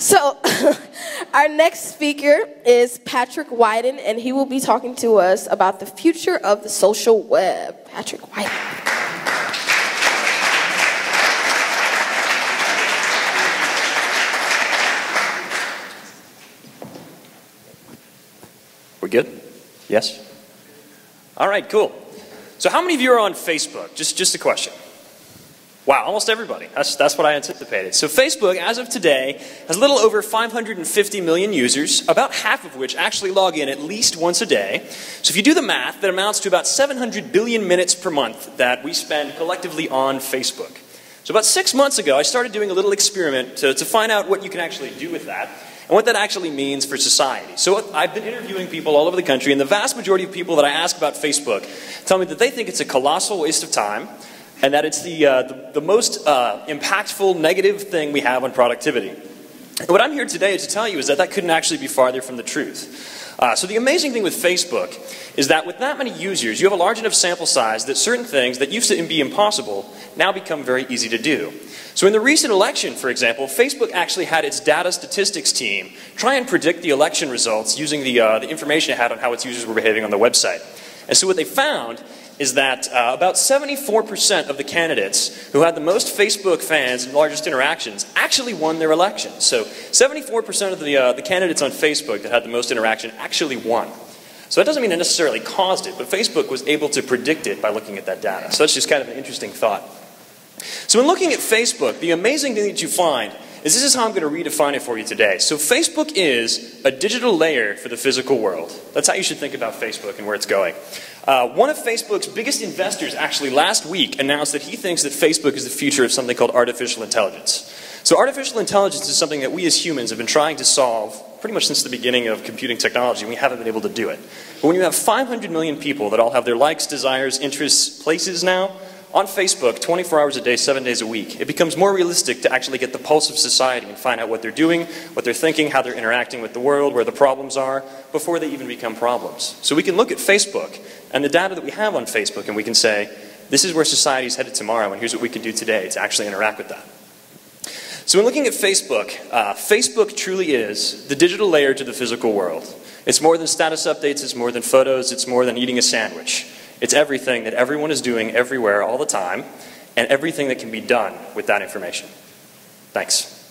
So, our next speaker is Patrick Widen, and he will be talking to us about the future of the social web. Patrick Widen. We're good? Yes? All right, cool. So how many of you are on Facebook? Just a question. Wow, almost everybody. That's what I anticipated. So Facebook, as of today, has a little over 550 million users, about half of which actually log in at least once a day. So if you do the math, that amounts to about 700 billion minutes per month that we spend collectively on Facebook. So about 6 months ago, I started doing a little experiment to find out what you can actually do with that, and what that actually means for society. So I've been interviewing people all over the country, and the vast majority of people that I ask about Facebook tell me that they think it's a colossal waste of time, and that it's the most impactful negative thing we have on productivity. And what I'm here today to tell you is that couldn't actually be farther from the truth. So the amazing thing with Facebook is that with that many users, you have a large enough sample size that certain things that used to be impossible now become very easy to do. So in the recent election, for example, Facebook actually had its data statistics team try and predict the election results using the information it had on how its users were behaving on the website. And so what they found is that about 74% of the candidates who had the most Facebook fans and largest interactions actually won their elections. So 74% of the candidates on Facebook that had the most interaction actually won. So that doesn't mean it necessarily caused it, but Facebook was able to predict it by looking at that data. So that's just kind of an interesting thought. So in looking at Facebook, the amazing thing that you find is this is how I'm going to redefine it for you today. So Facebook is a digital layer for the physical world. That's how you should think about Facebook and where it's going. One of Facebook's biggest investors actually last week announced that he thinks that Facebook is the future of something called artificial intelligence. So artificial intelligence is something that we as humans have been trying to solve pretty much since the beginning of computing technology, and we haven't been able to do it. But when you have 500 million people that all have their likes, desires, interests, places now, on Facebook, 24 hours a day, 7 days a week, it becomes more realistic to actually get the pulse of society and find out what they're doing, what they're thinking, how they're interacting with the world, where the problems are, before they even become problems. So we can look at Facebook and the data that we have on Facebook, and we can say, this is where society is headed tomorrow, and here's what we can do today to actually interact with that. So in looking at Facebook, Facebook truly is the digital layer to the physical world. It's more than status updates, it's more than photos, it's more than eating a sandwich. It's everything that everyone is doing everywhere all the time, and everything that can be done with that information. Thanks.